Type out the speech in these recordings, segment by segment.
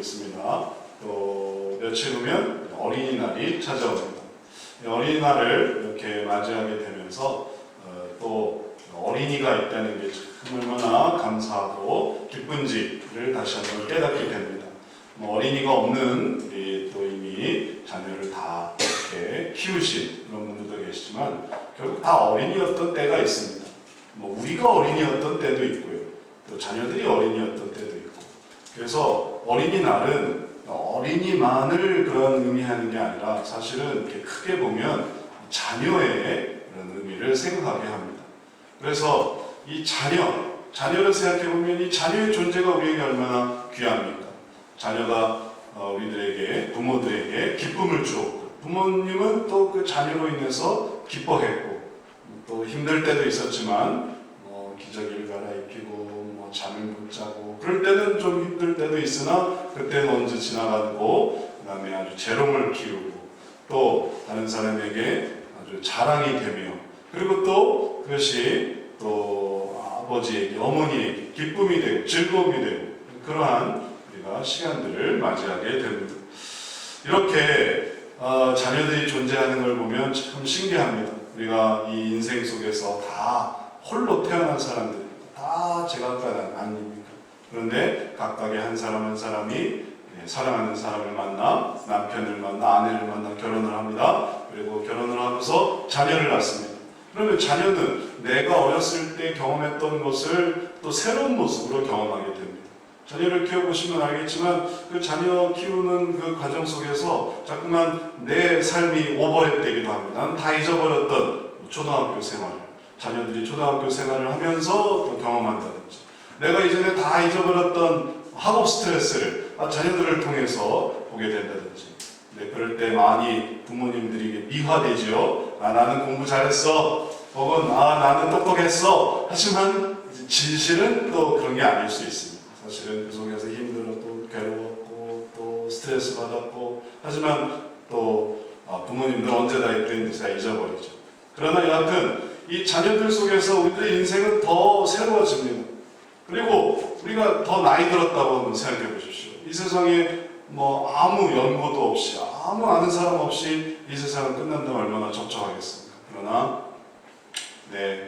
있습니다. 또 며칠 후면 어린이날이 찾아옵니다. 어린이날을 이렇게 맞이하게 되면서 또 어린이가 있다는 게 참 얼마나 감사하고 기쁜지를 다시 한번 깨닫게 됩니다. 어린이가 없는 우리 또 이미 자녀를 다 이렇게 키우신 그런 분들도 계시지만 결국 다 어린이였던 때가 있습니다. 우리가 어린이였던 때도 있고요. 또 자녀들이 어린이였던 때도 있고. 그래서 어린이날은 어린이만을 그런 의미하는 게 아니라 사실은 이렇게 크게 보면 자녀의 그런 의미를 생각하게 합니다. 그래서 이 자녀를 생각해 보면 이 자녀의 존재가 우리에게 얼마나 귀합니까? 자녀가 우리들에게, 부모들에게 기쁨을 주었고, 부모님은 또 그 자녀로 인해서 기뻐했고, 또 힘들 때도 있었지만, 기저귀를 갈아입히고, 잠을 못 자고, 그럴 때는 좀 힘들 때도 있으나, 그때는 언제 지나가고, 그 다음에 아주 재롱을 키우고, 또 다른 사람에게 아주 자랑이 되며, 그리고 또 그것이 또 아버지에게, 어머니에게 기쁨이 되고, 즐거움이 되고, 그러한 우리가 시간들을 맞이하게 됩니다. 이렇게 자녀들이 존재하는 걸 보면 참 신기합니다. 우리가 이 인생 속에서 다 홀로 태어난 사람들입니다. 다 제각각 아닙니까? 그런데 각각의 한 사람 한 사람이 사랑하는 사람을 만나, 남편을 만나, 아내를 만나 결혼을 합니다. 그리고 결혼을 하고서 자녀를 낳습니다. 그러면 자녀는 내가 어렸을 때 경험했던 것을 또 새로운 모습으로 경험하게 됩니다. 자녀를 키워보시면 알겠지만 그 자녀 키우는 그 과정 속에서 자꾸만 내 삶이 오버랩되기도 합니다. 나는 다 잊어버렸던 초등학교 생활, 자녀들이 초등학교 생활을 하면서 또 경험한다든지, 내가 이전에 다 잊어버렸던 학업 스트레스를 자녀들을 통해서 보게 된다든지. 네, 그럴 때 많이 부모님들이 미화되죠. 나는 공부 잘했어, 혹은 나는 똑똑했어. 하지만 진실은 또 그런 게 아닐 수 있습니다. 사실은 그 속에서 힘들었고 괴로웠고 또 스트레스 받았고, 하지만 또 부모님들 언제 다 있던 다 잊어버리죠. 그러나 여하튼 이 자녀들 속에서 우리들의 인생은 더 새로워집니다. 그리고 우리가 더 나이 들었다고 한번 생각해 보십시오. 이 세상에 아무 연고도 없이, 아무 아는 사람 없이 이 세상을 끝난다면 얼마나 적적하겠습니까? 그러나 내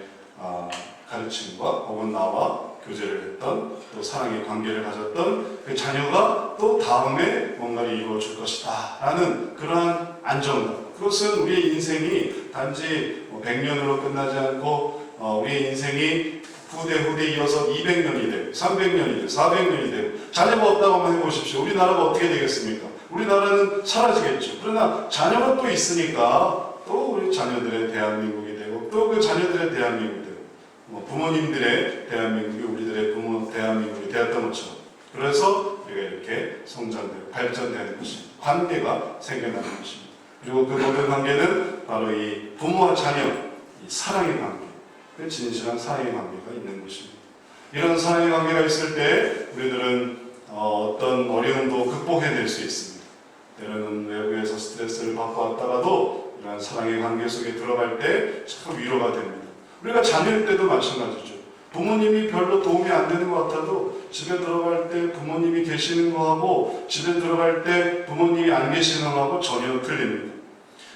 가르침과 혹은 나와 교제를 했던, 또 사랑의 관계를 가졌던 그 자녀가 또 다음에 뭔가를 이루어줄 것이다 라는 그러한 안정감, 그것은 우리의 인생이 단지 100년으로 끝나지 않고 우리의 인생이 후대 이어서 200년이 되고 300년이 되고 400년이 되고, 자녀가 없다고 한번 해보십시오. 우리나라가 어떻게 되겠습니까? 우리나라는 사라지겠죠. 그러나 자녀가 또 있으니까 또 우리 자녀들의 대한민국이 되고, 또 그 자녀들의 대한민국이 되고, 부모님들의 대한민국이 우리들의 부모 대한민국이 되었던 것처럼, 그래서 우리가 이렇게 성장되고 발전되는 것입니다. 관계가 생겨나는 것입니다. 그리고 그 모든 관계는 바로 이 부모와 자녀, 이 사랑의 관계, 그 진실한 사랑의 관계가 있는 것입니다. 이런 사랑의 관계가 있을 때 우리들은 어떤 어려움도 극복해낼 수 있습니다. 때로는 외부에서 스트레스를 받고 왔다가도 이런 사랑의 관계 속에 들어갈 때 참 위로가 됩니다. 우리가 자녀일 때도 마찬가지죠. 부모님이 별로 도움이 안 되는 것 같아도 집에 들어갈 때 부모님이 계시는 거하고 집에 들어갈 때 부모님이 안 계시는 거하고 전혀 틀립니다.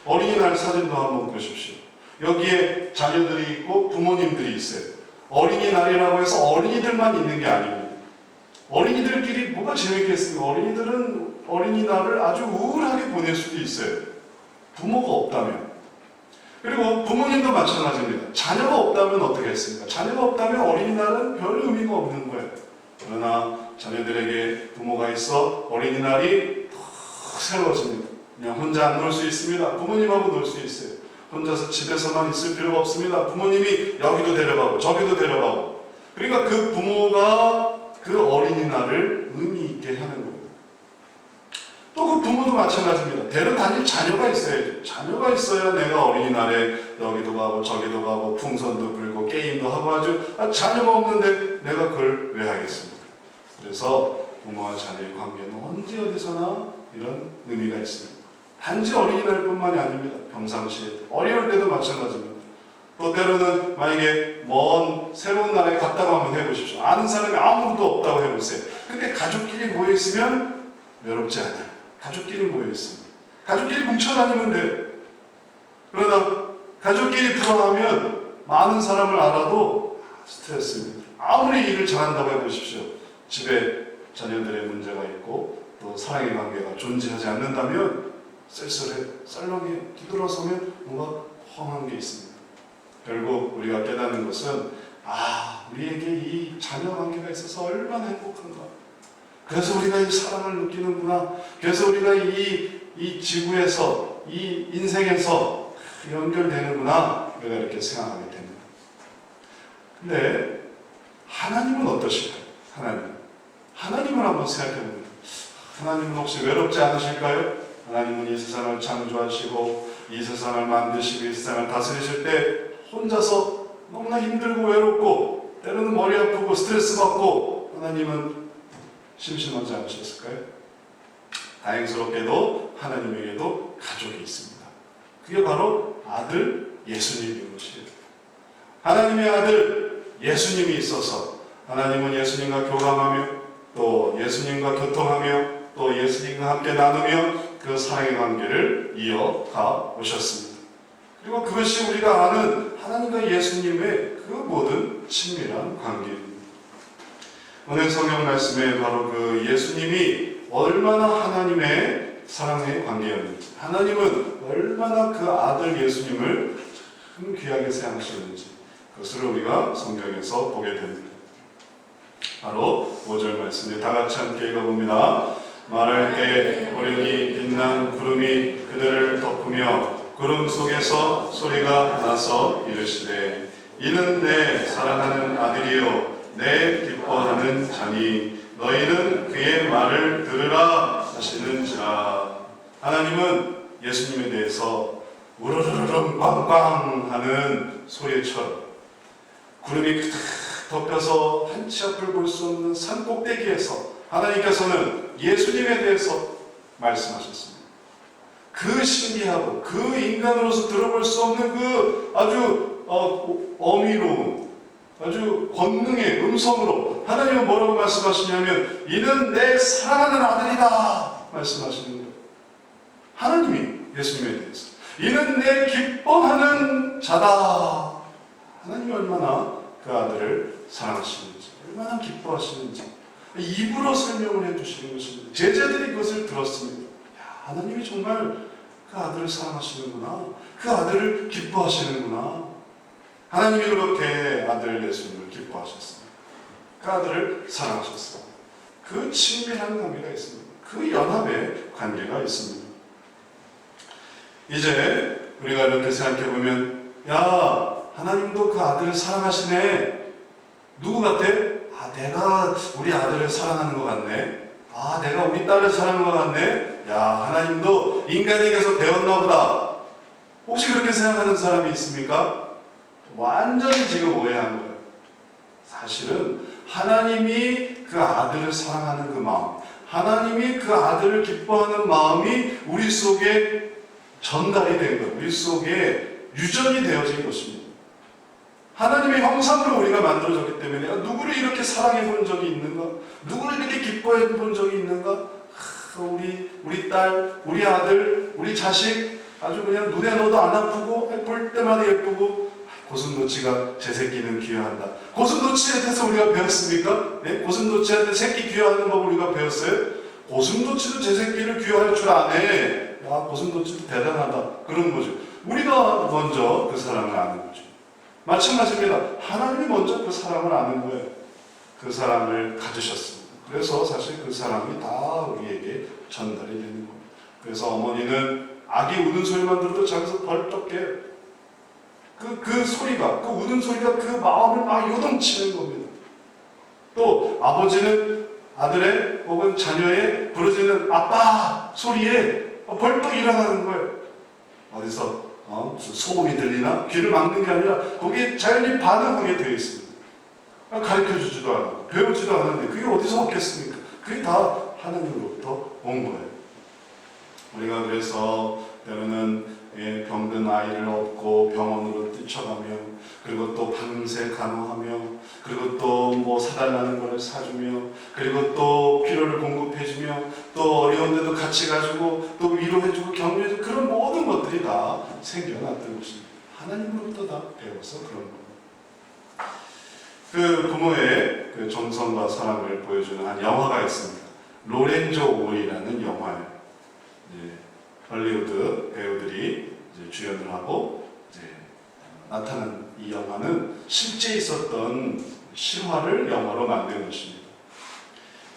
어린이날 사진도 한번 보십시오. 여기에 자녀들이 있고 부모님들이 있어요. 어린이날이라고 해서 어린이들만 있는 게 아닙니다. 어린이들끼리 뭐가 재밌겠습니까? 어린이들은 어린이날을 아주 우울하게 보낼 수도 있어요. 부모가 없다면. 그리고 부모님도 마찬가지입니다. 자녀가 없다면 어떻게 했습니까? 자녀가 없다면 어린이날은 별 의미가 없는 거예요. 그러나 자녀들에게 부모가 있어 어린이날이 더 새로워집니다. 그냥 혼자 안 놀 수 있습니다. 부모님하고 놀 수 있어요. 혼자서 집에서만 있을 필요가 없습니다. 부모님이 여기도 데려가고 저기도 데려가고. 그러니까 그 부모가 그 어린이날을 의미 있게 하는 겁니다. 또 그 부모도 마찬가지입니다. 데려다닐 자녀가 있어야죠. 자녀가 있어야 내가 어린이날에 여기도 가고 저기도 가고 풍선도 불고 게임도 하고 아주 자녀가 없는데 내가 그걸 왜 하겠습니까? 그래서 부모와 자녀의 관계는 언제 어디서나 이런 의미가 있습니다. 단지 어린이날뿐만이 아닙니다. 평상시에 어려울 때도 마찬가지입니다. 또 때로는 만약에 먼 새로운 나라에 갔다고 한번 해보십시오. 아는 사람이 아무도 없다고 해보세요. 근데 가족끼리 모여있으면 외롭지 않아요. 가족끼리 모여 있습니다. 가족끼리 뭉쳐 다니면 돼요. 그러다 가족끼리 불화하면 많은 사람을 알아도 스트레스입니다. 아무리 일을 잘한다고 해보십시오. 집에 자녀들의 문제가 있고 또 사랑의 관계가 존재하지 않는다면 쓸쓸해, 썰렁해, 뒤돌아서면 뭔가 험한 게 있습니다. 결국 우리가 깨닫는 것은 우리에게 이 자녀 관계가 있어서 얼마나 행복한가. 그래서 우리가 이 사랑을 느끼는구나. 그래서 우리가 이 지구에서, 이 인생에서 연결되는구나. 우리가 이렇게 생각하게 됩니다. 근데 하나님은 어떠실까요? 하나님을 한번 생각해 봅니다. 하나님은 혹시 외롭지 않으실까요? 하나님은 이 세상을 창조하시고 이 세상을 만드시고 이 세상을 다스리실 때 혼자서 너무나 힘들고 외롭고 때로는 머리 아프고 스트레스 받고 하나님은 심심하지 않으셨을까요? 다행스럽게도 하나님에게도 가족이 있습니다. 그게 바로 아들 예수님인 것이에요. 하나님의 아들 예수님이 있어서 하나님은 예수님과 교감하며 또 예수님과 교통하며 또 예수님과 함께 나누며 그 사랑의 관계를 이어가 오셨습니다. 그리고 그것이 우리가 아는 하나님과 예수님의 그 모든 친밀한 관계입니다. 오늘 성경 말씀에 바로 그 예수님이 얼마나 하나님의 사랑의 관계였는지, 하나님은 얼마나 그 아들 예수님을 참 귀하게 생각하셨는지 그것을 우리가 성경에서 보게 됩니다. 바로 5절 말씀에 다 같이 함께 읽어봅니다. 말할 때 호련히 빛난 구름이 그들을 덮으며 구름 속에서 소리가 나서 이르시되 이는 내 사랑하는 아들이요 내 기뻐하는 자니 너희는 그의 말을 들으라 하시는지라. 하나님은 예수님에 대해서 우르르르 꽝꽝 하는 소리처럼 구름이 가득 덮여서 한치 앞을 볼 수 없는 산 꼭대기에서 하나님께서는 예수님에 대해서 말씀하셨습니다. 그 신비하고 그 인간으로서 들어볼 수 없는 그 아주 어미로운 아주 권능의 음성으로 하나님은 뭐라고 말씀하시냐면 이는 내 사랑하는 아들이다 말씀하시는 거예요. 하나님이 예수님에 대해서 이는 내 기뻐하는 자다. 하나님이 얼마나 그 아들을 사랑하시는지 얼마나 기뻐하시는지 입으로 설명을 해주시는 것입니다. 제자들이 그것을 들었습니다. 하나님이 정말 그 아들을 사랑하시는구나. 그 아들을 기뻐하시는구나. 하나님이 그렇게 아들 예수님을 기뻐하셨습니다. 그 아들을 사랑하셨습니다. 그 친밀한 관계가 있습니다. 그 연합의 관계가 있습니다. 이제 우리가 이렇게 생각해보면 하나님도 그 아들을 사랑하시네. 누구 같아? 내가 우리 아들을 사랑하는 것 같네. 내가 우리 딸을 사랑하는 것 같네. 하나님도 인간에게서 배웠나 보다. 혹시 그렇게 생각하는 사람이 있습니까? 완전히 지금 오해한 거예요. 사실은 하나님이 그 아들을 사랑하는 그 마음, 하나님이 그 아들을 기뻐하는 마음이 우리 속에 전달이 된 거예요. 우리 속에 유전이 되어진 것입니다. 하나님의 형상으로 우리가 만들어졌기 때문에 누구를 이렇게 사랑해 본 적이 있는가? 누구를 이렇게 기뻐해 본 적이 있는가? 우리 딸, 우리 아들, 우리 자식 아주 그냥 눈에 넣어도 안 아프고 볼 때마다 예쁘고 고슴도치가 제 새끼는 귀화한다. 고슴도치한테서 우리가 배웠습니까? 네? 고슴도치한테 새끼 귀화하는 법 우리가 배웠어요? 고슴도치도 제 새끼를 귀화할 줄 아네. 고슴도치도 대단하다. 그런 거죠. 우리가 먼저 그 사랑을 아는 거죠. 마찬가지입니다. 하나님이 먼저 그 사랑을 아는 거예요. 그 사랑을 가지셨습니다. 그래서 사실 그 사랑이 다 우리에게 전달이 되는 겁니다. 그래서 어머니는 아기 우는 소리만 들어도 자기서 벌떡 깨요. 그 소리가, 그 우는 소리가 그 마음을 막 요동치는 겁니다. 또 아버지는 아들의 혹은 자녀의 부르짖는 아빠 소리에 벌떡 일어나는 거예요. 어디서 무슨 소음이 들리나? 귀를 막는 게 아니라 거기에 자연히 반응하게 되어 있습니다. 가르쳐주지도 않고 배우지도 않았는데 그게 어디서 왔겠습니까? 그게 다 하나님으로부터 온 거예요. 우리가 그래서 때로는 병든 아이를 업고 병원으로 뛰쳐가며, 그리고 또 밤새 간호하며, 그리고 또 뭐 사달라는 것을 사주며, 그리고 또 필요를 공급해주며, 또 어려운데도 같이 가지고 또 위로해주고 격려해주고, 그런 모든 것들이 다 생겨났던 것입니다. 하나님으로부터 다 배워서 그런 겁니다. 그 부모의 그 정성과 사랑을 보여주는 한 영화가 있습니다. 로렌조 오이라는 영화예요. 할리우드 배우들이 이제 주연을 하고 이제 나타난 이 영화는 실제 있었던 실화를 영화로 만든 것입니다.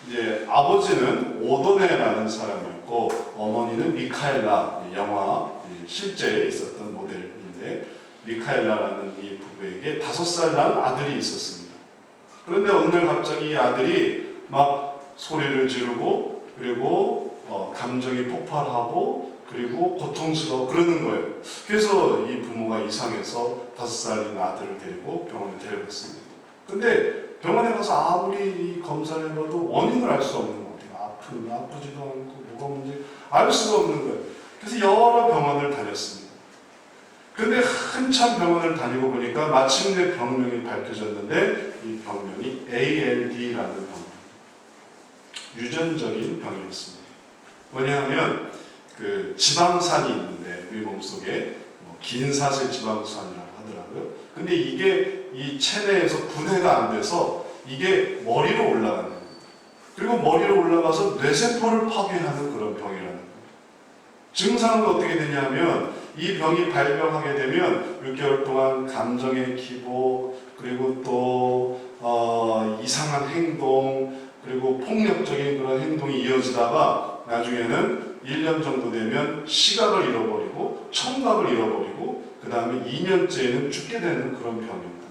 이제 아버지는 오도네라는 사람이었고 어머니는 미카엘라, 영화 실제 있었던 모델인데 미카엘라라는 이 부부에게 5살 난 아들이 있었습니다. 그런데 어느 날 갑자기 이 아들이 막 소리를 지르고 그리고 감정이 폭발하고 그리고 고통스러워 그러는 거예요. 그래서 이 부모가 이상해서 5살인 아들을 데리고 병원에 데려갔습니다. 근데 병원에 가서 아무리 검사를 해봐도 원인을 알 수 없는 거예요. 아프지도 않고 뭐가 문제 알 수가 없는 거예요. 그래서 여러 병원을 다녔습니다. 근데 한참 병원을 다니고 보니까 마침내 병명이 밝혀졌는데 이 병명이 ALD라는 병명, 유전적인 병이었습니다. 뭐냐면 그 지방산이 있는데 우리 몸속에 긴사슬 지방산이라고 하더라고요. 근데 이게 이 체내에서 분해가 안 돼서 이게 머리로 올라가는 거예요. 그리고 머리로 올라가서 뇌세포를 파괴하는 그런 병이라는 거예요. 증상은 어떻게 되냐면 이 병이 발병하게 되면 6개월 동안 감정의 기복, 그리고 또 이상한 행동, 그리고 폭력적인 그런 행동이 이어지다가 나중에는 1년 정도 되면 시각을 잃어버리고 청각을 잃어버리고 그 다음에 2년째에는 죽게 되는 그런 병입니다.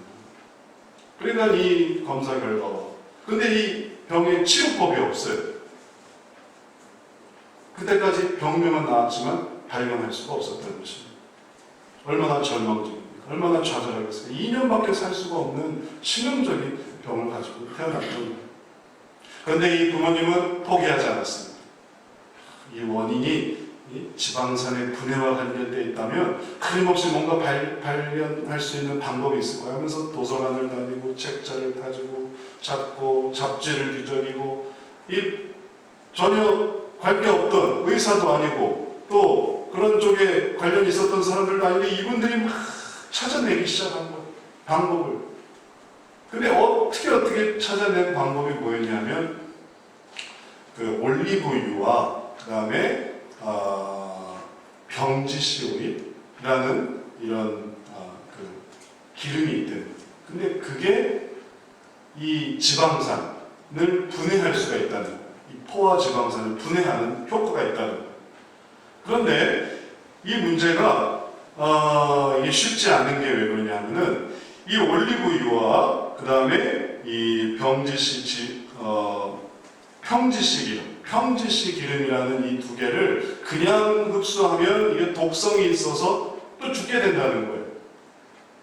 그러니까 이 검사 결과가 근데 이 병의 치료법이 없어요. 그때까지 병명은 나왔지만 발견할 수가 없었던 것입니다. 얼마나 절망적입니까? 얼마나 좌절하겠어요. 2년밖에 살 수가 없는 치명적인 병을 가지고 태어났던 거예요. 그런데 이 부모님은 포기하지 않았습니다. 이 원인이 지방산의 분해와 관련되어 있다면 끊임없이 뭔가 발견할 수 있는 방법이 있을 거야 하면서 도서관을 다니고 책자를 가지고 찾고 잡지를 뒤적이고 이 전혀 관계없던 의사도 아니고 또 그런 쪽에 관련이 있었던 사람들도 아닌데 이분들이 막 찾아내기 시작한 거예요. 방법을. 근데 어떻게 찾아낸 방법이 뭐였냐면 그 올리브유와 그 다음에 병지씨 오일이라는 이런 그 기름이 있대요. 근데 그게 이 지방산을 분해할 수가 있다는 거예요. 이 포화 지방산을 분해하는 효과가 있다는 거예요. 그런데 이 문제가 이게 쉽지 않은 게 왜 그러냐면은 이 올리브유와 그 다음에 이 평지씨 기름이라는 이 두 개를 그냥 흡수하면 이게 독성이 있어서 또 죽게 된다는 거예요.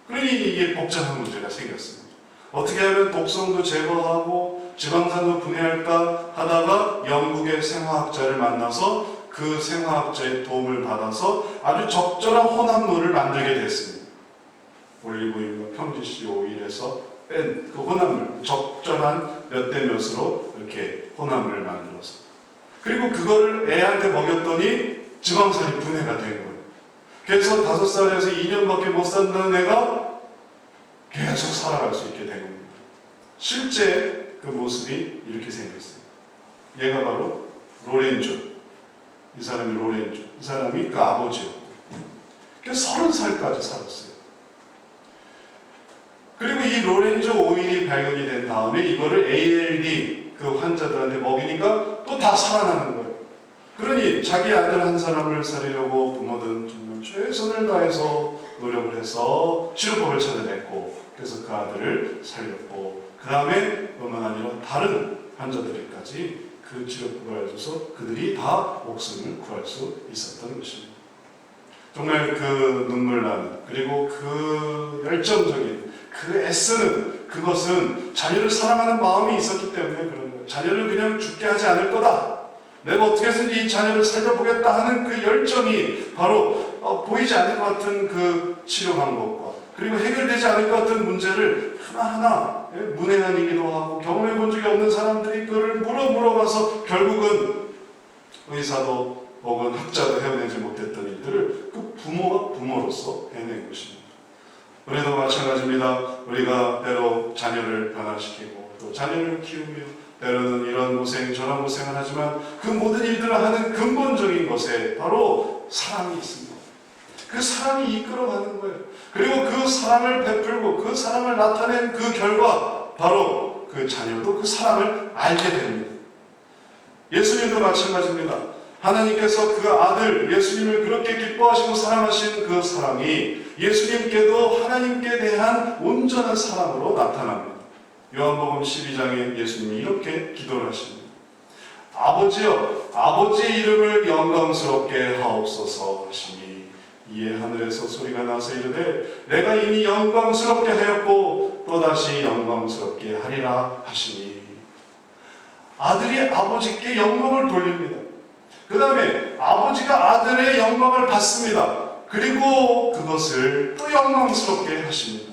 그러니 이게 복잡한 문제가 생겼습니다. 어떻게 하면 독성도 제거하고 지방산도 분해할까 하다가 영국의 생화학자를 만나서 그 생화학자의 도움을 받아서 아주 적절한 혼합물을 만들게 됐습니다. 올리브유와 평지씨 오일에서 뺀 그 혼합물, 적절한 몇 대 몇으로 이렇게 혼합물을 만들어서 그리고 그거를 애한테 먹였더니 지방산이 분해가 된 거예요. 그래서 5살에서 2년밖에 못 산다는 애가 계속 살아갈 수 있게 된 겁니다. 실제 그 모습이 이렇게 생겼어요. 얘가 바로 로렌조. 이 사람이 로렌조. 이 사람이 그 아버지였고. 그래서 30살까지 살았어요. 그리고 이 로렌조 오일이 발견이 된 다음에 이거를 ALD 그 환자들한테 먹이니까 또 다 살아나는 거예요. 그러니 자기 아들 한 사람을 살리려고 부모들은 정말 최선을 다해서 노력을 해서 치료법을 찾아냈고 그래서 그 아들을 살렸고 그 다음에 뿐만 아니라 다른 환자들에게까지 그 치료법을 알려줘서 그들이 다 목숨을 구할 수 있었던 것입니다. 정말 그 눈물 나는 그리고 그 열정적인 그 애쓰는 그것은 자녀를 사랑하는 마음이 있었기 때문에 그런 거예요. 자녀를 그냥 죽게 하지 않을 거다. 내가 어떻게 해서든지 이 자녀를 살려보겠다 하는 그 열정이 바로 보이지 않을 것 같은 그 치료 방법과 그리고 해결되지 않을 것 같은 문제를 하나하나 문외한이기도 하고 경험해 본 적이 없는 사람들이 그걸 물어가서 결국은 의사도 혹은 학자도 해내지 못했던 일들을 그 부모가 부모로서 해낸 것입니다. 우리도 마찬가지입니다. 우리가 때로 자녀를 변화시키고 또 자녀를 키우며 때로는 이런 고생 저런 고생을 하지만 그 모든 일들을 하는 근본적인 것에 바로 사랑이 있습니다. 그 사랑이 이끌어가는 거예요. 그리고 그 사랑을 베풀고 그 사랑을 나타낸 그 결과 바로 그 자녀도 그 사랑을 알게 됩니다. 예수님도 마찬가지입니다. 하나님께서 그 아들 예수님을 그렇게 기뻐하시고 사랑하신 그 사랑이 예수님께도 하나님께 대한 온전한 사랑으로 나타납니다. 요한복음 12장에 예수님이 이렇게 기도를 하십니다. 아버지여, 아버지의 이름을 영광스럽게 하옵소서 하시니 이에 하늘에서 소리가 나서 이르되 내가 이미 영광스럽게 하였고 또다시 영광스럽게 하리라 하시니 아들이 아버지께 영광을 돌립니다. 그 다음에 아버지가 아들의 영광을 받습니다. 그리고 그것을 또 영광스럽게 하십니다.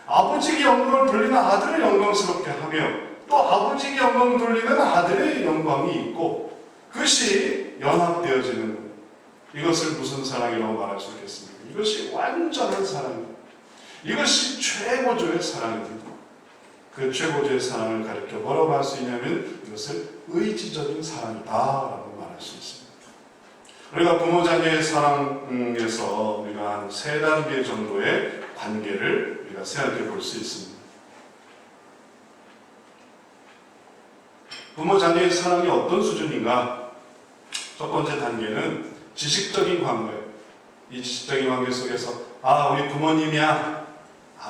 아버지에게 영광을 돌리는 아들을 영광스럽게 하며 또 아버지에게 영광을 돌리는 아들의 영광이 있고 그것이 연합되어지는 거예요. 이것을 무슨 사랑이라고 말할 수 있겠습니까? 이것이 완전한 사랑입니다. 이것이 최고조의 사랑입니다. 그 최고조의 사랑을 가리켜 뭐라고 할 수 있냐면 이것을 의지적인 사랑이다라고 말할 수 있습니다. 우리가 부모 자녀의 사랑에서 우리가 한 3단계 정도의 관계를 우리가 생각해 볼 수 있습니다. 부모 자녀의 사랑이 어떤 수준인가? 첫 번째 단계는 지식적인 관계예요. 이 지식적인 관계 속에서 우리 부모님이야,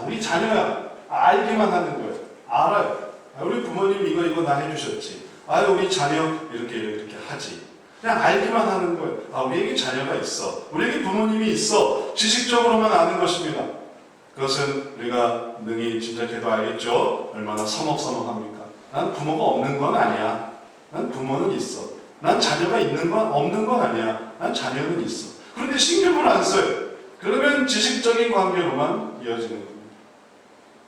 우리 자녀야, 알기만 하는 거예요. 알아요. 우리 부모님 이거 나 해주셨지. 우리 자녀 이렇게 하지. 그냥 알기만 하는 거예요. 우리에게 자녀가 있어. 우리에게 부모님이 있어. 지식적으로만 아는 것입니다. 그것은 우리가 능히 짐작해도 알겠죠. 얼마나 서먹서먹합니까? 난 부모가 없는 건 아니야. 난 부모는 있어. 난 자녀가 있는 건 없는 건 아니야. 난 자녀는 있어. 그런데 신경을 안 써요. 그러면 지식적인 관계로만 이어지는 겁니다.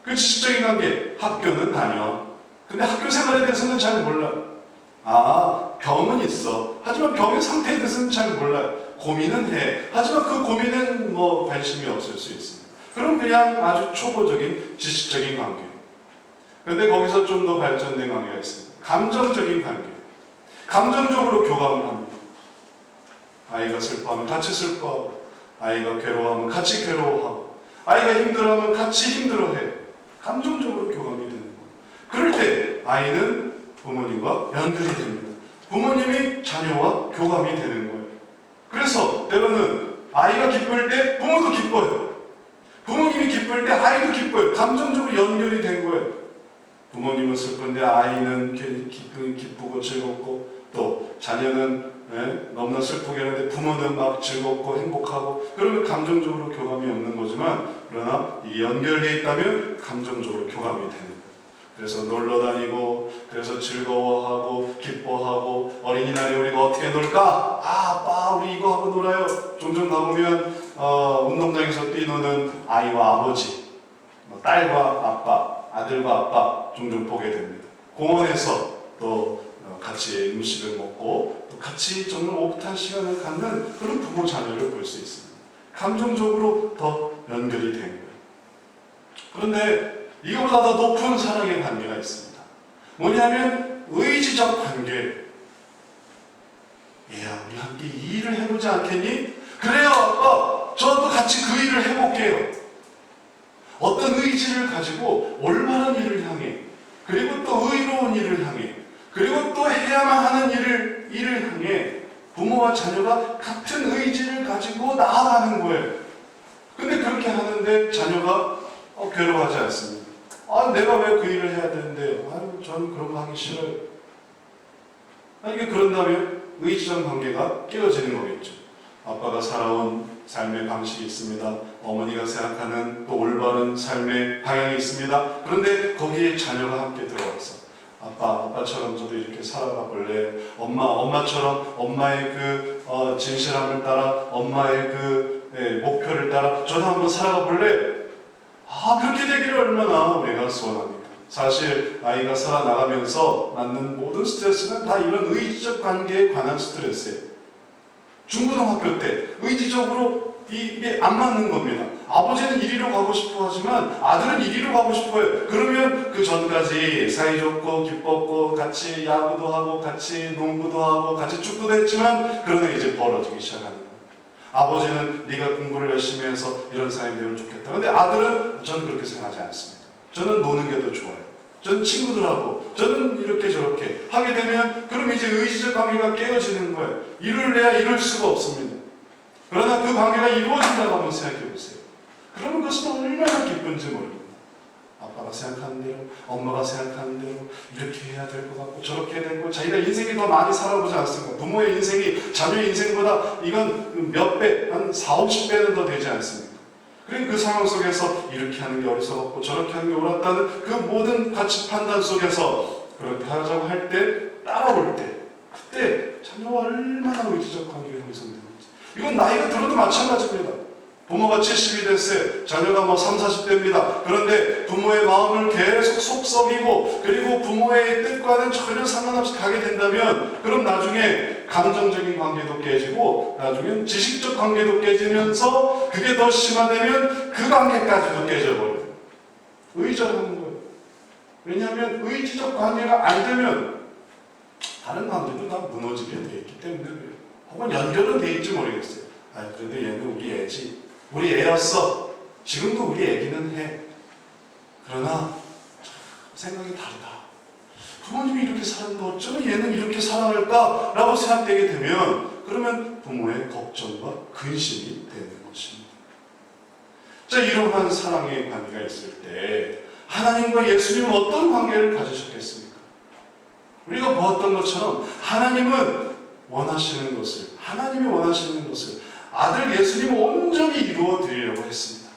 그 지식적인 관계, 학교는 다녀. 근데 학교 생활에 대해서는 잘 몰라요. 병은 있어. 하지만 병의 상태에 대해서는 잘 몰라요. 고민은 해. 하지만 그 고민은 관심이 없을 수 있습니다. 그럼 그냥 아주 초보적인 지식적인 관계. 그런데 거기서 좀 더 발전된 관계가 있습니다. 감정적인 관계. 감정적으로 교감을 합니다. 아이가 슬퍼하면 같이 슬퍼하고, 아이가 괴로워하면 같이 괴로워하고, 아이가 힘들어하면 같이 힘들어해요. 감정적으로 교감이 되는 거예요. 그럴 때 아이는 부모님과 연결이 됩니다. 부모님이 자녀와 교감이 되는 거예요. 그래서 때로는 아이가 기쁠 때 부모도 기뻐요. 부모님이 기쁠 때 아이도 기뻐요. 감정적으로 연결이 된 거예요. 부모님은 슬픈데 아이는 기쁘고 즐겁고 또 자녀는 너무나 슬프게 하는데 부모는 막 즐겁고 행복하고 그러면 감정적으로 교감이 없는 거지만 그러나 이게 연결되어 있다면 감정적으로 교감이 되는 거예요. 그래서 놀러 다니고 그래서 즐거워하고 기뻐하고 어린이날에 우리가 어떻게 놀까? 아빠 우리 이거 하고 놀아요. 종종 가보면 운동장에서 뛰노는 아이와 아버지 딸과 아빠 아들과 아빠 종종 보게 됩니다. 공원에서 또 같이 음식을 먹고 또 같이 정말 오붓한 시간을 갖는 그런 부모 자녀를 볼 수 있습니다. 감정적으로 더 연결이 된 거예요. 그런데 이거보다 더 높은 사랑의 관계가 있습니다. 뭐냐면 의지적 관계. 얘야 우리 함께 이 일을 해보지 않겠니? 그래요 아빠 저도 같이 그 일을 해볼게요. 어떤 의지를 가지고 올바른 일을 향해 그리고 또 의로운 일을 향해 그리고 또 해야만 하는 일을 향해 부모와 자녀가 같은 의지를 가지고 나아가는 거예요. 근데 그렇게 하는데 자녀가 괴로워하지 않습니다. 내가 왜 그 일을 해야 되는데 저는 그런 거 하기 싫어요. 이게 그런다면 의지적 관계가 깨어지는 거겠죠. 아빠가 살아온 삶의 방식이 있습니다. 어머니가 생각하는 또 올바른 삶의 방향이 있습니다. 그런데 거기에 자녀가 함께 들어와서 아빠처럼 저도 이렇게 살아가 볼래. 엄마처럼 엄마의 그 진실함을 따라, 엄마의 그 목표를 따라 저도 한번 살아가 볼래. 그렇게 되기를 얼마나 우리가 소원합니까? 사실 아이가 살아나가면서 낳는 모든 스트레스는 다 이런 의지적 관계에 관한 스트레스예요. 중고등학교 때 의지적으로 이게 안 맞는 겁니다. 아버지는 이리로 가고 싶어 하지만 아들은 이리로 가고 싶어요. 그러면 그 전까지 사이좋고 기뻤고 같이 야구도 하고 같이 농구도 하고 같이 축구도 했지만 그러나 이제 벌어지기 시작하는 거예요. 아버지는 네가 공부를 열심히 해서 이런 사람이 되면 좋겠다. 근데 아들은 저는 그렇게 생각하지 않습니다. 저는 노는 게 더 좋아요. 저는 친구들하고 저는 이렇게 저렇게 하게 되면 그럼 이제 의지적 관계가 깨어지는 거예요. 이룰래야 이룰 수가 없습니다. 그러나 그 관계가 이루어진다고 한번 생각해 보세요. 그러면 그것은 얼마나 기쁜지 모릅니다. 아빠가 생각하는 대로, 엄마가 생각하는 대로 이렇게 해야 될 것 같고 저렇게 해야 되고 자기가 인생이 더 많이 살아보지 않습니까? 부모의 인생이 자녀의 인생보다 이건 몇 배, 한 4, 50배는 더 되지 않습니까? 그러니까 그 상황 속에서 이렇게 하는 게 어리석었고 저렇게 하는 게 옳았다는 그 모든 가치 판단 속에서 그렇게 하자고 할 때, 따라올 때 그때 자녀와 얼마나 의지적 관계가 형성되는지 이건 나이가 들어도 마찬가지입니다. 부모가 70이 됐어요. 자녀가 30, 40대입니다. 그런데 부모의 마음을 계속 속썩이고 그리고 부모의 뜻과는 전혀 상관없이 가게 된다면 그럼 나중에 감정적인 관계도 깨지고 나중에 지식적 관계도 깨지면서 그게 더 심화되면 그 관계까지도 깨져버려요. 의절하는 거예요. 왜냐하면 의지적 관계가 안 되면 다른 관계도 다 무너지게 돼 있기 때문에 그래요. 혹은 연결은 돼 있지 모르겠어요. 그래도 얘는 우리 애지. 우리 애였어. 지금도 우리 애기는 해. 그러나 생각이 다르다. 부모님이 이렇게 살았는데 어쩌면 얘는 이렇게 살아갈까? 라고 생각되게 되면 그러면 부모의 걱정과 근심이 되는 것입니다. 자, 이러한 사랑의 관계가 있을 때 하나님과 예수님은 어떤 관계를 가지셨겠습니까? 우리가 보았던 것처럼 하나님이 원하시는 것을 아들 예수님을 온전히 이루어 드리려고 했습니다.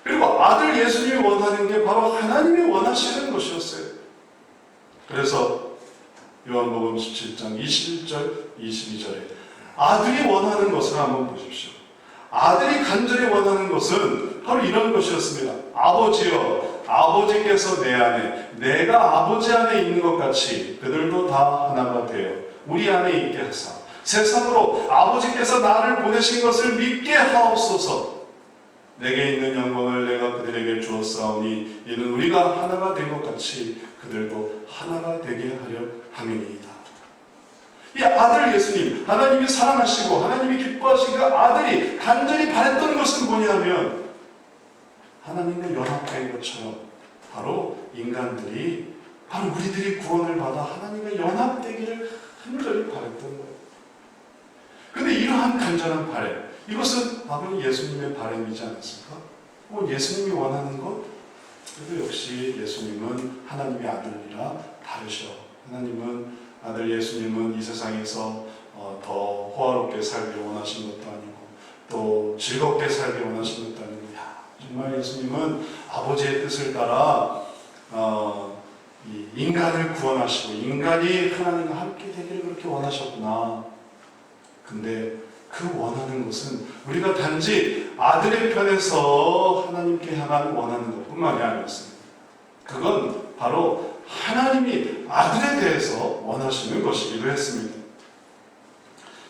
그리고 아들 예수님이 원하는 게 바로 하나님이 원하시는 것이었어요. 그래서 요한복음 17장 21절, 22절에 아들이 원하는 것을 한번 보십시오. 아들이 간절히 원하는 것은 바로 이런 것이었습니다. 아버지여, 아버지께서 내 안에, 내가 아버지 안에 있는 것 같이 그들도 다 하나가 되어 우리 안에 있게 하사 세상으로 아버지께서 나를 보내신 것을 믿게 하옵소서. 내게 있는 영광을 내가 그들에게 주었사오니 이는 우리가 하나가 된 것 같이 그들도 하나가 되게 하려 함이니이다. 이 아들 예수님, 하나님이 사랑하시고 하나님이 기뻐하시고 아들이 간절히 바랬던 것은 뭐냐면 하나님과 연합된 것처럼 바로 인간들이 바로 우리들이 구원을 받아 하나님과 연합되기를 간절히 바랬던 거예요. 그런데 이러한 간절한 바램, 이것은 바로 예수님의 바램이지 않았을까? 예수님이 원하는 것? 그래도 역시 예수님은 하나님의 아들이라 다르셔. 하나님은 아들 예수님은 이 세상에서 더 호화롭게 살기를 원하신 것도 아니고 또 즐겁게 살기를 원하신 것도 아니고 정말 예수님은 아버지의 뜻을 따라 이 인간을 구원하시고 인간이 하나님과 함께 되기를 그렇게 원하셨구나. 근데 그 원하는 것은 우리가 단지 아들의 편에서 하나님께 향한 원하는 것뿐만이 아니었습니다. 그건 바로 하나님이 아들에 대해서 원하시는 것이기도 했습니다.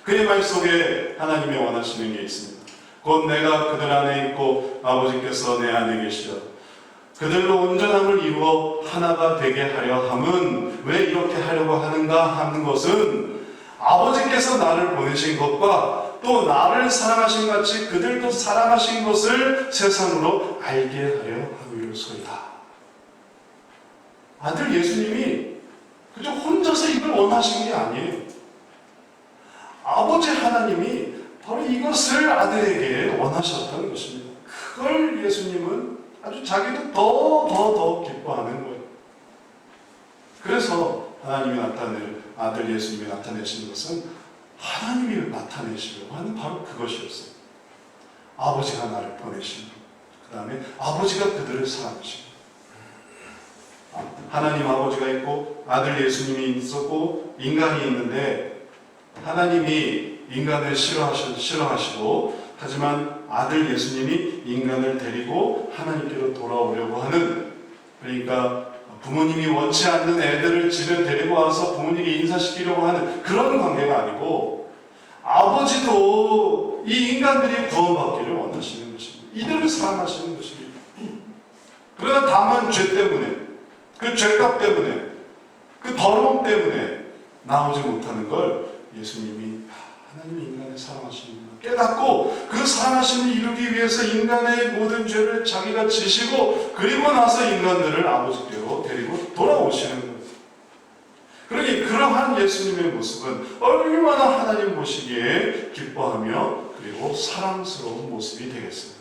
그의 말 속에 하나님이 원하시는 게 있습니다. 곧 내가 그들 안에 있고 아버지께서 내 안에 계시어 그들로 온전함을 이루어 하나가 되게 하려 함은 왜 이렇게 하려고 하는가 하는 것은 아버지께서 나를 보내신 것과 또 나를 사랑하신 같이 그들도 사랑하신 것을 세상으로 알게 하려 함이로소이다. 아들 예수님이 그저 혼자서 이걸 원하신 게 아니에요. 아버지 하나님이 바로 이것을 아들에게 원하셨다는 것입니다. 그걸 예수님은 아주 자기도 더 기뻐하는 거예요. 그래서 하나님이 아들 예수님이 나타내신 것은 하나님이 나타내시려고 하는 바로 그것이었어요. 아버지가 나를 보내신 것, 그 다음에 아버지가 그들을 사랑하신 것. 하나님 아버지가 있고 아들 예수님이 있었고 인간이 있는데 하나님이 인간을 싫어하시고 하지만 아들 예수님이 인간을 데리고 하나님께로 돌아오려고 하는, 그러니까 부모님이 원치 않는 애들을 집에 데리고 와서 부모님이 인사시키려고 하는 그런 관계가 아니고 아버지도 이 인간들이 구원받기를 원하시는 것입니다. 이들을 사랑하시는 것입니다. 그러나 다만 죄 때문에, 그 죄값 때문에, 그 더러움 때문에 나오지 못하는 걸 예수님이 하나님이 인간을 사랑하시는구나 깨닫고 그 사랑하심을 이루기 위해서 인간의 모든 죄를 자기가 지시고 그리고 나서 인간들을 아버지께로 데리고 돌아오시는 거예요. 그러니 그러한 예수님의 모습은 얼마나 하나님 보시기에 기뻐하며 그리고 사랑스러운 모습이 되겠습니다.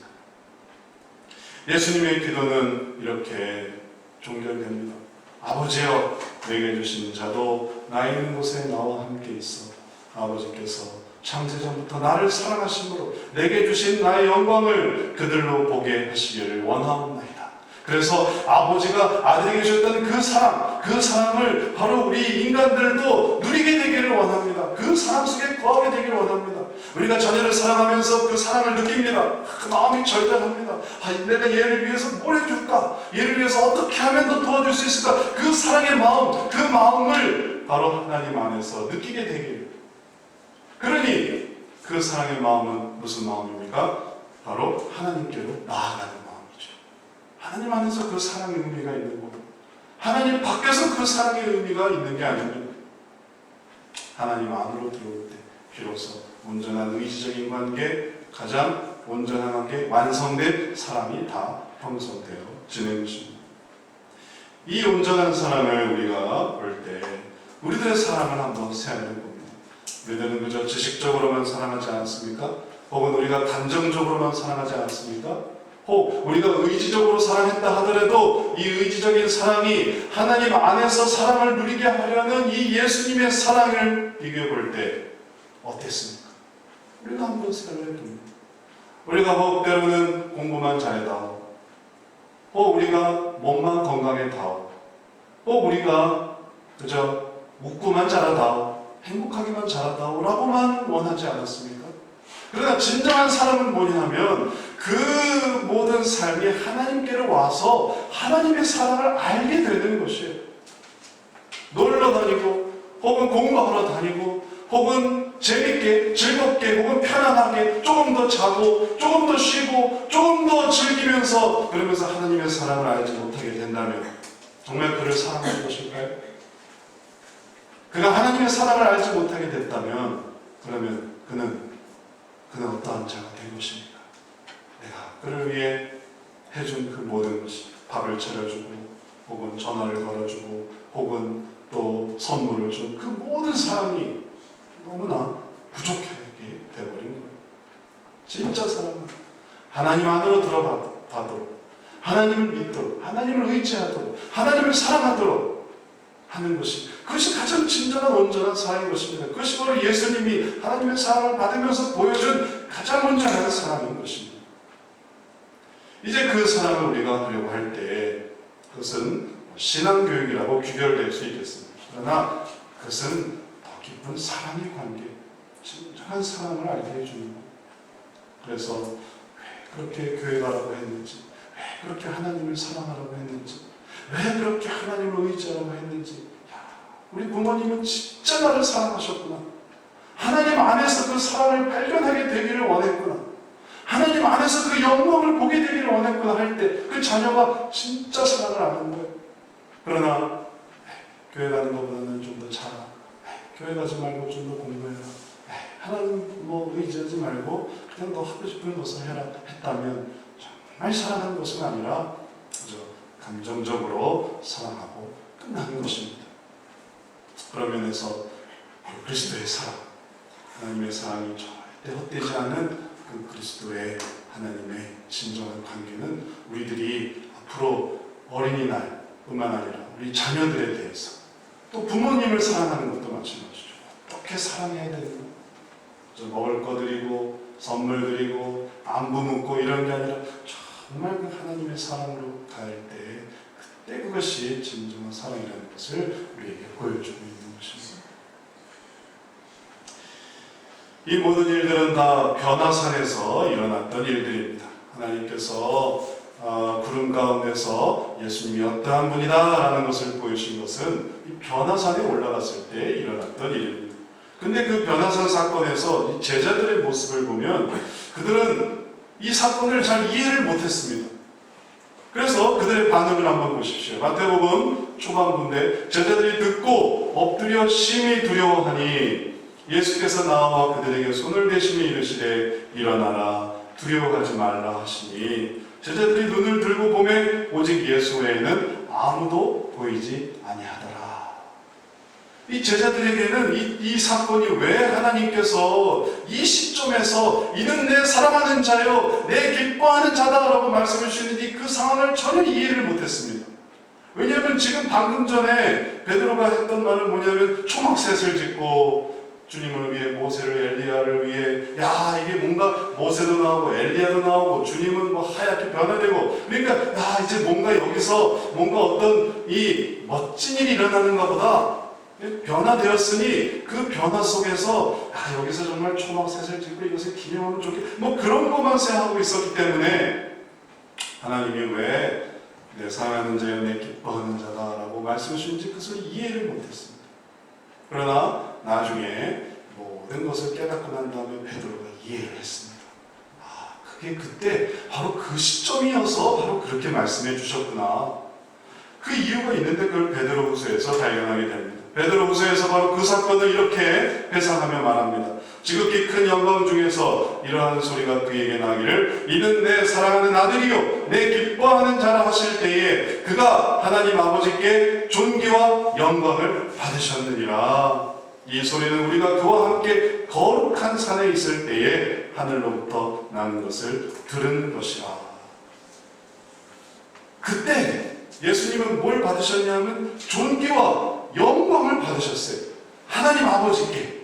예수님의 기도는 이렇게 종결됩니다. 아버지여, 내게 주신 자도 나 있는 곳에 나와 함께 있어 아버지께서 창세전부터 나를 사랑하심으로 내게 주신 나의 영광을 그들로 보게 하시기를 원하옵나이다. 그래서 아버지가 아들에게 주셨던 그 사랑을 바로 우리 인간들도 누리게 되기를 원합니다. 그 사랑 속에 거하게 되기를 원합니다. 우리가 자녀를 사랑하면서 그 사랑을 느낍니다. 그 마음이 절단합니다. 내가 얘를 위해서 뭘 해줄까? 얘를 위해서 어떻게 하면 더 도와줄 수 있을까? 그 사랑의 마음, 그 마음을 바로 하나님 안에서 느끼게 되기를. 그러니 그 사랑의 마음은 무슨 마음입니까? 바로 하나님께로 나아가는 마음이죠. 하나님 안에서 그 사랑의 의미가 있는 거고 하나님 밖에서 그 사랑의 의미가 있는 게 아니면 하나님 안으로 들어올 때 비로소 온전한 의지적인 관계, 가장 온전한 관계, 완성된 사랑이 다 형성되어지는 것입니다. 이 온전한 사랑을 우리가 볼 때 우리들의 사랑을 한번 세안해 봅니다. 우리들은 그저 지식적으로만 사랑하지 않습니까? 혹은 우리가 감정적으로만 사랑하지 않습니까? 혹 우리가 의지적으로 사랑했다 하더라도 이 의지적인 사랑이 하나님 안에서 사랑을 누리게 하려는 이 예수님의 사랑을 비교해 볼 때 어땠습니까? 우리가 한번 생각해 봅니다. 우리가 혹 때로는 공부만 잘해다오, 혹 우리가 몸만 건강해다오, 혹 우리가 그저 웃고만 잘하다오, 행복하기만 잘하다오 라고만 원하지 않았습니까? 그러나 진정한 사랑은 뭐냐면 그 모든 삶이 하나님께로 와서 하나님의 사랑을 알게 되는 것이에요. 놀러 다니고 혹은 공부하러 다니고 혹은 재밌게 즐겁게 혹은 편안하게 조금 더 자고 조금 더 쉬고 조금 더 즐기면서 그러면서 하나님의 사랑을 알지 못하게 된다면 정말 그를 사랑하는 것일까요? 그가 하나님의 사랑을 알지 못하게 됐다면 그러면 그는 어떠한 자가 된 것입니까? 내가 그를 위해 해준 그 모든 것이 밥을 차려주고 혹은 전화를 걸어주고 혹은 또 선물을 준 그 모든 사랑이 너무나 부족하게 되어버린 거예요. 진짜 사랑은 하나님 안으로 들어가도록 하나님을 믿도록 하나님을 의지하도록 하나님을 사랑하도록 하는 것이 그것이 가장 진정한 온전한 사랑인 것입니다. 그것이 바로 예수님이 하나님의 사랑을 받으면서 보여준 가장 온전한 사랑인 것입니다. 이제 그 사랑을 우리가 하려고 할 때 그것은 신앙교육이라고 규별될 수 있겠습니다. 그러나 그것은 더 깊은 사랑의 관계, 진정한 사랑을 알게 해주는 것. 그래서 왜 그렇게 교회 가라고 했는지, 왜 그렇게 하나님을 사랑하라고 했는지, 왜 그렇게 하나님을 의지하라고 했는지, 우리 부모님은 진짜 나를 사랑하셨구나. 하나님 안에서 그 사랑을 발견하게 되기를 원했구나. 하나님 안에서 그 영광을 보게 되기를 원했구나 할 때 그 자녀가 진짜 사랑을 아는 거예요. 그러나 교회 가는 것보다는 좀 더 자라. 교회 가지 말고 좀 더 공부해라. 하나님 의지하지 말고 그냥 너 하고 싶은 것을 해라 했다면 정말 사랑하는 것은 아니라 그저 감정적으로 사랑하고 끝나는 것입니다. 그런 면에서 그리스도의 사랑, 하나님의 사랑이 절대 헛되지 않은 그 그리스도의 하나님의 진정한 관계는 우리들이 앞으로 어린이날 뿐만 아니라 우리 자녀들에 대해서 또 부모님을 사랑하는 것도 마찬가지죠. 어떻게 사랑해야 되는가? 먹을 거 드리고 선물 드리고 안부 묻고 이런 게 아니라 정말 그 하나님의 사랑으로 갈 때 그때 그것이 진정한 사랑이라는 것을 우리에게 보여주고 있는 것입니다. 이 모든 일들은 다 변화산에서 일어났던 일들입니다. 하나님께서 구름 가운데서 예수님이 어떠한 분이다라는 것을 보여주신 것은 이 변화산에 올라갔을 때 일어났던 일입니다. 근데 그 변화산 사건에서 이 제자들의 모습을 보면 그들은 이 사건을 잘 이해를 못했습니다. 그래서 그들의 반응을 한번 보십시오. 마태복음 초반부인데 제자들이 듣고 엎드려 심히 두려워하니 예수께서 나와 그들에게 손을 대시며 이르시되 일어나라 두려워하지 말라 하시니 제자들이 눈을 들고 보매 오직 예수 외에는 아무도 보이지 아니하더라. 이 제자들에게는 이 사건이 왜 하나님께서 이 시점에서 이는 내 사랑하는 자요 내 기뻐하는 자다라고 말씀해 주시는지 그 상황을 전혀 이해를 못했습니다. 왜냐하면 지금 방금 전에 베드로가 했던 말은 뭐냐면 초막셋을 짓고 주님을 위해 모세를 엘리야를 위해 야 이게 뭔가 모세도 나오고 엘리야도 나오고 주님은 뭐 하얗게 변화되고 그러니까 야 이제 뭔가 여기서 뭔가 어떤 이 멋진 일이 일어나는가 보다 변화되었으니 그 변화 속에서 야 여기서 정말 초막셋을 짓고 이것을 기념하면 좋겠 뭐 그런 것만 생각하고 있었기 때문에 하나님이 왜 내 사랑하는 자여 내 기뻐하는 자다라고 말씀하시는지 그것을 이해를 못했습니다. 그러나 나중에 모든 것을 깨닫고 난 다음에 베드로가 이해를 했습니다. 그게 그때 바로 그 시점이어서 바로 그렇게 말씀해 주셨구나. 그 이유가 있는데 그걸 베드로후서에서 발견하게 됩니다. 베드로후서에서 바로 그 사건을 이렇게 회상하며 말합니다. 지극히 큰 영광 중에서 이러한 소리가 그에게 나기를 이는 내 사랑하는 아들이요 내 기뻐하는 자라 하실 때에 그가 하나님 아버지께 존귀와 영광을 받으셨느니라. 이 소리는 우리가 그와 함께 거룩한 산에 있을 때에 하늘로부터 나는 것을 들은 것이라. 그때 예수님은 뭘 받으셨냐면 존귀와 영광을 받으셨어요. 하나님 아버지께.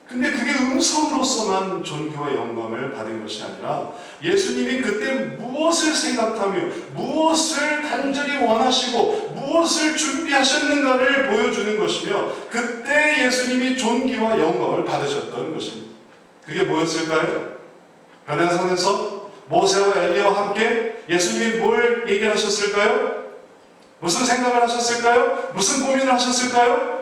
근데 그게 음성으로서만 존귀와 영광을 받은 것이 아니라 예수님이 그때 무엇을 생각하며 무엇을 간절히 원하시고 무엇을 준비하셨는가를 보여주는 것이며 그때 예수님이 존귀와 영광을 받으셨던 것입니다. 그게 뭐였을까요? 변화산에서 모세와 엘리야와 함께 예수님이 뭘 얘기하셨을까요? 무슨 생각을 하셨을까요? 무슨 고민을 하셨을까요?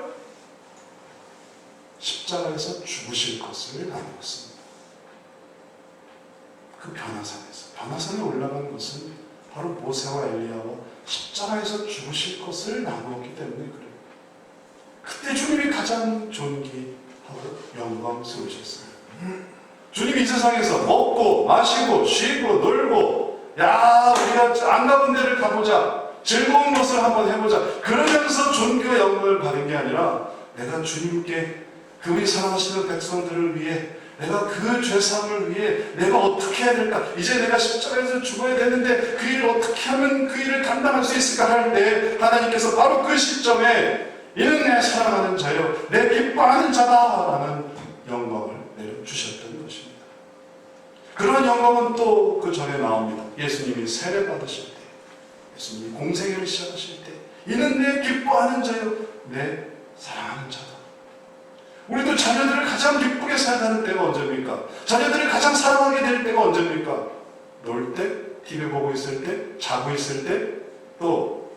십자가에서 죽으실 것을 나누었습니다. 그 변화산에 올라간 것은 바로 모세와 엘리야와 십자가에서 죽으실 것을 나누었기 때문에 그래요. 그때 주님이 가장 존귀하고 영광스러우셨어요. 주님이 이 세상에서 먹고 마시고 쉬고 놀고 야 우리가 안 가본 데를 가보자 즐거운 것을 한번 해보자 그러면서 존귀와 영광을 받은 게 아니라 내가 주님께 그 우리 사랑하시는 백성들을 위해 내가 그 죄사함을 위해 내가 어떻게 해야 될까 이제 내가 십자가에서 죽어야 되는데 그 일을 어떻게 하면 그 일을 감당할 수 있을까 할 때 하나님께서 바로 그 시점에 이는 내 사랑하는 자요 내 기뻐하는 자다라는 영광을 내려주셨던 것입니다. 그런 영광은 또 그 전에 나옵니다. 예수님이 세례 받으실 때 예수님이 공생애를 시작하실 때 이는 내 기뻐하는 자요 내 사랑하는 자다. 우리도 자녀들을 가장 기쁘게 살다는 때가 언제입니까? 자녀들을 가장 사랑하게 될 때가 언제입니까? 놀 때, TV 보고 있을 때, 자고 있을 때, 또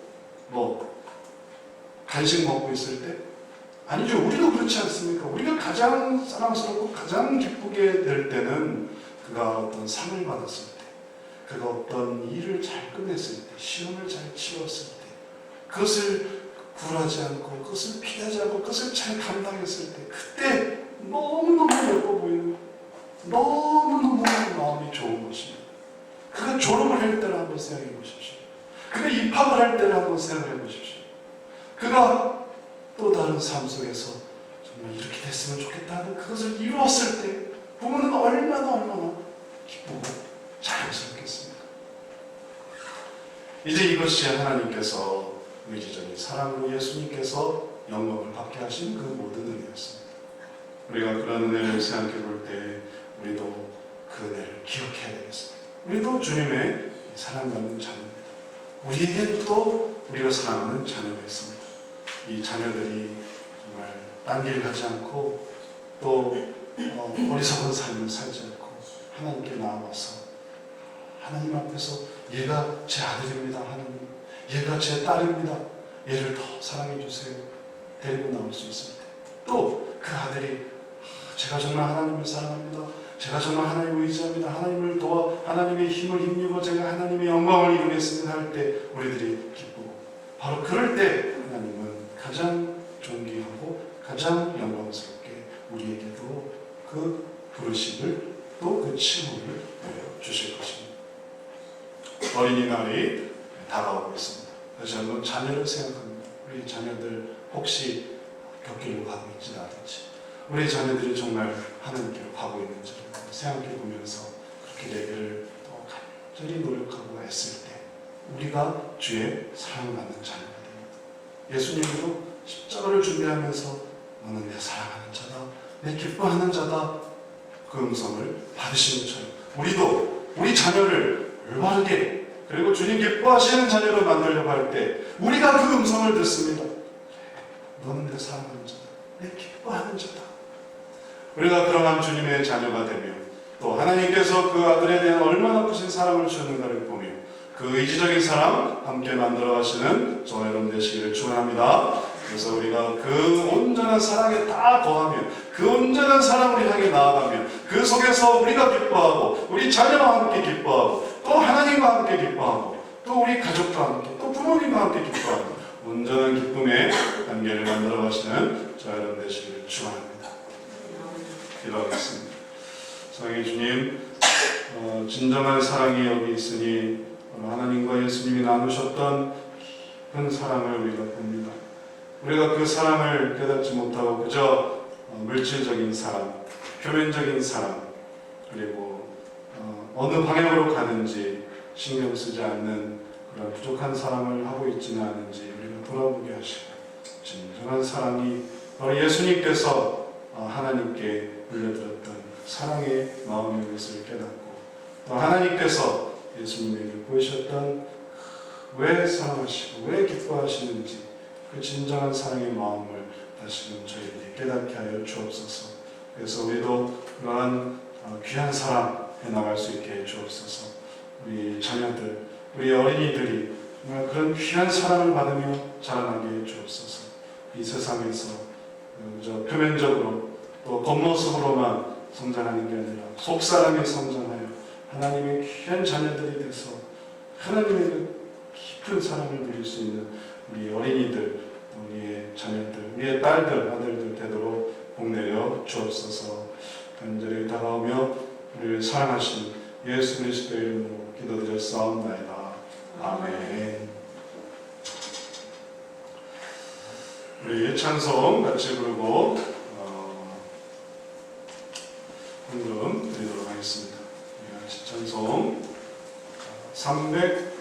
간식 먹고 있을 때? 아니죠. 우리도 그렇지 않습니까? 우리가 가장 사랑스럽고 가장 기쁘게 될 때는 그가 어떤 상을 받았을 때, 그가 어떤 일을 잘 끝냈을 때, 시험을 잘 치렀을 때, 그것을 굴하지 않고 그것을 피하지 않고 그것을 잘 감당했을 때 그때 너무너무 예뻐 보이는 너무너무 마음이 좋은 것입니다. 그가 졸업을 할 때를 한번 생각해 보십시오. 그가 입학을 할 때를 한번 생각해 보십시오. 그가 또 다른 삶 속에서 정말 이렇게 됐으면 좋겠다 하는 그것을 이루었을 때 부모는 얼마나 기쁘고 자랑스럽겠습니까? 이제 이것이 하나님께서 의지적인 사랑으로 예수님께서 영광을 받게 하신 그 모든 은혜였습니다. 우리가 그런 은혜를 생각해 볼 때 우리도 그 은혜를 기억해야 되겠습니다. 우리도 주님의 사랑받는 자입니다. 우리에겐 또 우리가 사랑하는 자녀가 있습니다. 이 자녀들이 정말 딴 길 가지 않고 또 어리석은 삶을 살지 않고 하나님께 나와서 하나님 앞에서 얘가 제 아들입니다. 하나님, 얘가 제 딸입니다. 얘를 더 사랑해 주세요. 데리고 나올 수 있을 때 또 그 아들이 제가 정말 하나님을 사랑합니다. 제가 정말 하나님을 의지합니다. 하나님을 도와 하나님의 힘을 힘입어 제가 하나님의 영광을 이루겠습니다 할 때 우리들이 기쁘고, 바로 그럴 때 하나님은 가장 존귀하고 가장 영광스럽게 우리에게도 그 부르심을 또 그 칭호를 주실 것입니다. 어린이날이 다가오고 있습니다. 다시 한번 자녀를 생각합니다. 우리 자녀들 혹시 곁길로 가고 있지 않은지, 우리 자녀들이 정말 하나님께로 가고 있는지 생각해 보면서 그렇게 되기를 더 간절히 노력하고 애쓸 때 우리가 주의 사랑받는 자녀가 됩니다. 예수님도 십자가를 준비하면서 너는 내 사랑하는 자다, 내 기뻐하는 자다, 그 음성을 받으신 것처럼 우리도 우리 자녀를 올바르게 그리고 주님 기뻐하시는 자녀로 만들려고 할 때 우리가 그 음성을 듣습니다. 너는 내 사랑하는 자다, 내 기뻐하는 자다. 우리가 그러한 주님의 자녀가 되며 또 하나님께서 그 아들에 대한 얼마나 크신 사랑을 주셨는가를 보며 그 의지적인 사랑 함께 만들어 가시는 저와 여러분 되시기를 축원합니다. 그래서 우리가 그 온전한 사랑에 다 거하며 그 온전한 사랑을 향해 나아가며 그 속에서 우리가 기뻐하고 우리 자녀와 함께 기뻐하고 또 하나님과 함께 기뻐하고 또 우리 가족과 함께 또 부모님과 함께 기뻐하고 온전한 기쁨의 관계를 만들어 가시는 저와 여러분 되시기를 축원합니다. 기도하겠습니다. 사랑의 주님, 진정한 사랑이 여기 있으니 하나님과 예수님이 나누셨던 깊은 사랑을 우리가 봅니다. 우리가 그 사랑을 깨닫지 못하고 그저 물질적인 사랑, 표면적인 사랑, 그리고 어느 방향으로 가는지 신경 쓰지 않는 그런 부족한 사랑을 하고 있지는 않은지 우리가 돌아보게 하시고, 진정한 사랑이 바로 예수님께서 하나님께 물려드렸던 사랑의 마음의 것을 깨닫고 또 하나님께서 예수님에게 보이셨던 왜 사랑하시고 왜 기뻐하시는지 그 진정한 사랑의 마음을 다시금 저희에게 깨닫게 하여 주옵소서. 그래서 우리도 그러한 귀한 사랑 해나갈 수 있게 해 주옵소서. 우리 자녀들, 우리 어린이들이 정말 그런 귀한 사랑을 받으며 자라나게 해 주옵소서. 이 세상에서 그저 표면적으로 또 겉모습으로만 성장하는 게 아니라 속사람이 성장하여 하나님의 귀한 자녀들이 돼서 하나님의 깊은 사랑을 누릴 수 있는 우리 어린이들, 우리의 자녀들, 우리의 딸들, 아들들 되도록 복내려 주옵소서. 간절히 다가오며 우리를 사랑하신 예수 그리스도의 이름으로 기도드렸사옵나이다. 아멘. 우리 찬송 같이 부르고 헌금 드리도록 하겠습니다. 찬송 300